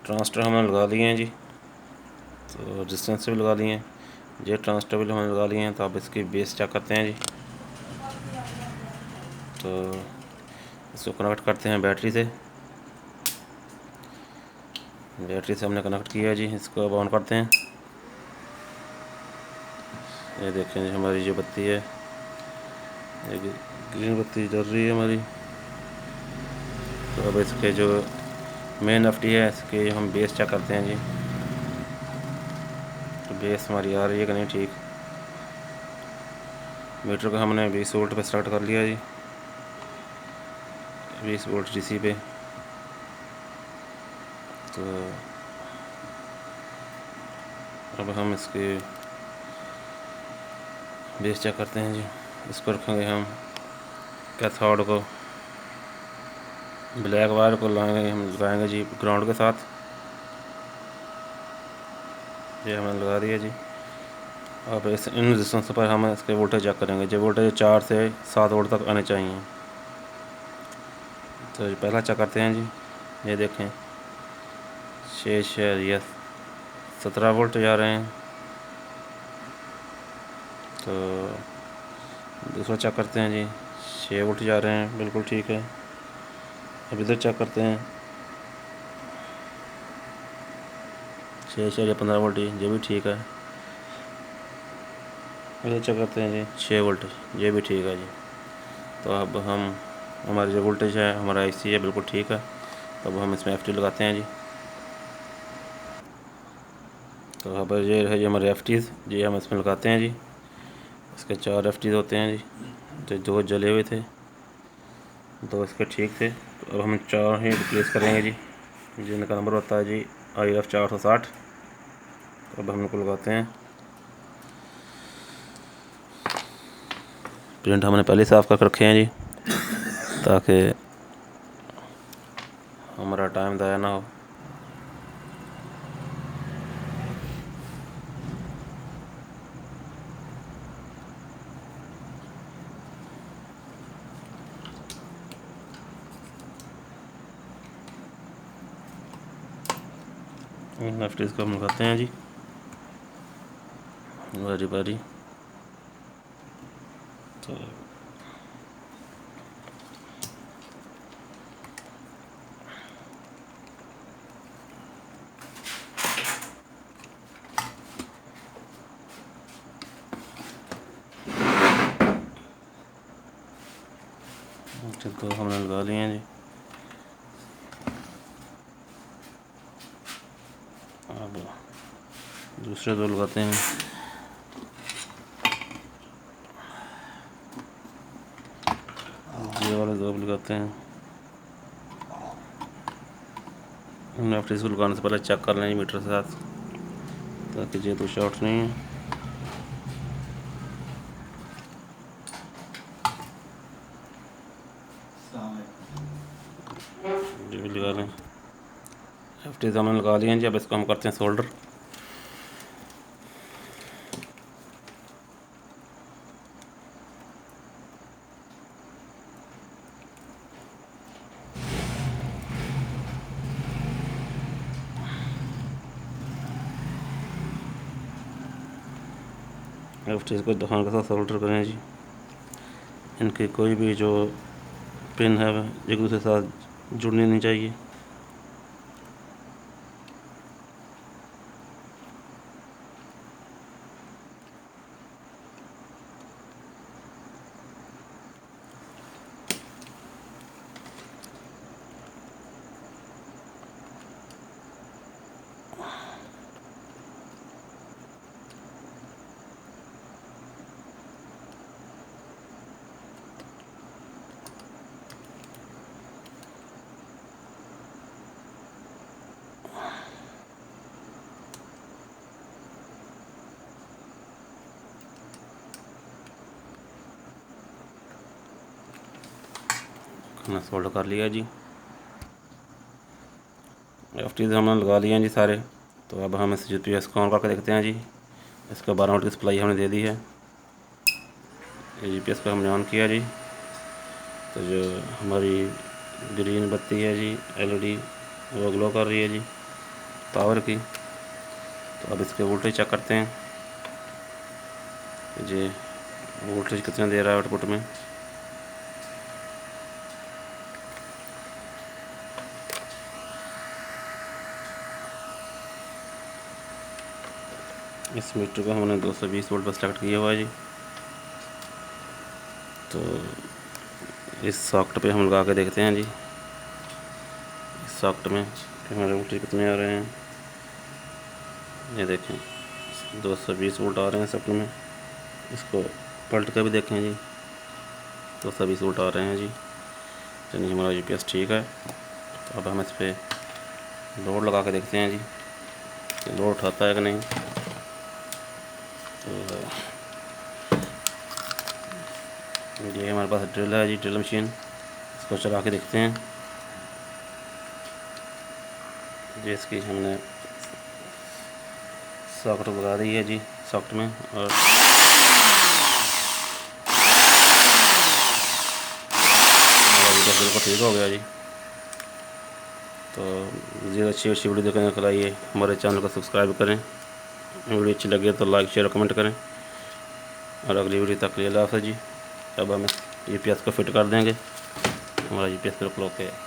ट्रांसटर हमने लगा लिए हैं जी, तो रेजिस्टेंस भी लगा लिए हैं, ये ट्रांसटर भी हमने लगा लिए हैं। तो अब इसकी बेस चेक करते हैं जी। तो इसको कनेक्ट करते हैं बैटरी से। बैटरी से हमने कनेक्ट किया है जी। इसको अब ऑन करते हैं। ये देखें जी, हमारी जो बत्ती है, ये ग्रीन बत्ती जल रही है हमारी। तो अब इसके जो मेन एफ है, इसके हम बेस चेक करते हैं जी। तो बेस हमारी आ रही है कि नहीं ठीक। मीटर को हमने 20 वोल्ट पे स्टार्ट कर लिया जी, 20 वोल्ट डीसी पे। तो अब हम इसके बेस चेक करते हैं जी। इसको रखेंगे हम कैथोड को, ब्लैक वायर को लगाएंगे जी ग्राउंड के साथ। ये हमने लगा दिया जी। अब इस इन रेजिस्टेंस पर हम इसके वोल्टेज चेक करेंगे। जो वोल्टेज 4 से 7 वोल्ट तक आने चाहिए। तो ये पहला चेक करते हैं जी। ये देखें, 6 17 वोल्ट जा रहे हैं। तो दूसरा चेक करते हैं जी, 6 वोल्ट जा रहे हैं, बिल्कुल ठीक है। अब इधर चेक करते हैं, 6.15 वोल्ट, ये भी ठीक है। इधर चेक करते हैं जी, 6 वोल्ट, ये भी ठीक है जी। तो अब हम हमारी जो वोल्टेज है, हमारा आईसी है, बिल्कुल ठीक है। तो अब हम इसमें एफ लगाते हैं जी। तो अब ये है जी हमारे एफ जी, हम इसमें लगाते हैं जी। इसके 4 एफ होते हैं जी, जो 2 जले हुए थे, 2 इसके ठीक थे। तो अब हम 4 ही रिप्लेस करेंगे जी, जिनका नंबर होता है जी IF 460। तो अब हम इनको लगाते हैं। प्रिंट हमने पहले साफ़ करके रखे हैं जी, ताकि हमारा टाइम ज़ाया ना हो। लेफ्ट इसको हम लगाते हैं जी बारी बारी। तो तो हमने लगा लिए हैं जी। अब दूसरे 2 लगाते हैं। ये वाले 2 लगाते हैं। लेफ्ट इसको लगाने से पहले चेक कर लें मीटर के साथ, ताकि ये तो शॉर्ट नहीं है। ये भी लगा लें। लेफ्ट हमने लगा लिए हैं जी। अब इसको हम करते हैं सोल्डर। लेफ्ट इसको दफान के साथ सोल्डर करें जी। इनके कोई भी जो पिन है एक दूसरे के साथ जुड़नी नहीं चाहिए। हमने सोल्डर कर लिया जी। एफ हमने लगा लिए हैं जी सारे। तो अब हम इस GPS को ऑन करके देखते हैं जी। इसका 12 वोल्ट की सप्लाई हमने दे दी है। ये GPS को हमने ऑन किया जी। तो जो हमारी ग्रीन बत्ती है जी, LED, वो ग्लो कर रही है जी। पावर की। तो अब इसके वोल्टेज चेक करते हैं, जी वोल्टेज कितना दे रहा है आउटपुट में। इस मीटर को हमने 220 वोल्ट पर सेलेक्ट किया हुआ है जी। तो इस सॉकेट पे हम लगा के देखते हैं जी, इस सॉकेट में कि हमारे वोल्टेज कितने आ रहे हैं। ये देखें 220 वोल्ट आ रहे हैं सॉकेट में। इसको पलट कर भी देखें जी, 220 वोल्ट आ रहे हैं जी। यानी हमारा यूपीएस ठीक है। तो अब हम इस पर लोड लगा के देखते हैं जी, लोड उठाता है कि नहीं। तो ये हमारे पास ड्रिल है जी, ड्रिल मशीन। इसको चला के देखते हैं जी। इसकी हमने सॉकेट लगा दी है जी सॉकेट में, और बिल्कुल ठीक हो गया जी। तो ज़्यादा अच्छी वीडियो देखने के लिए हमारे चैनल को सब्सक्राइब करें। वीडियो अच्छी लगे तो लाइक शेयर कमेंट करें, और अगली वीडियो तक के लिए अल्लाह हाफ़िज़ जी। अब हम यूपीएस को फिट कर देंगे, हमारा यूपीएस बिल्कुल ओके है।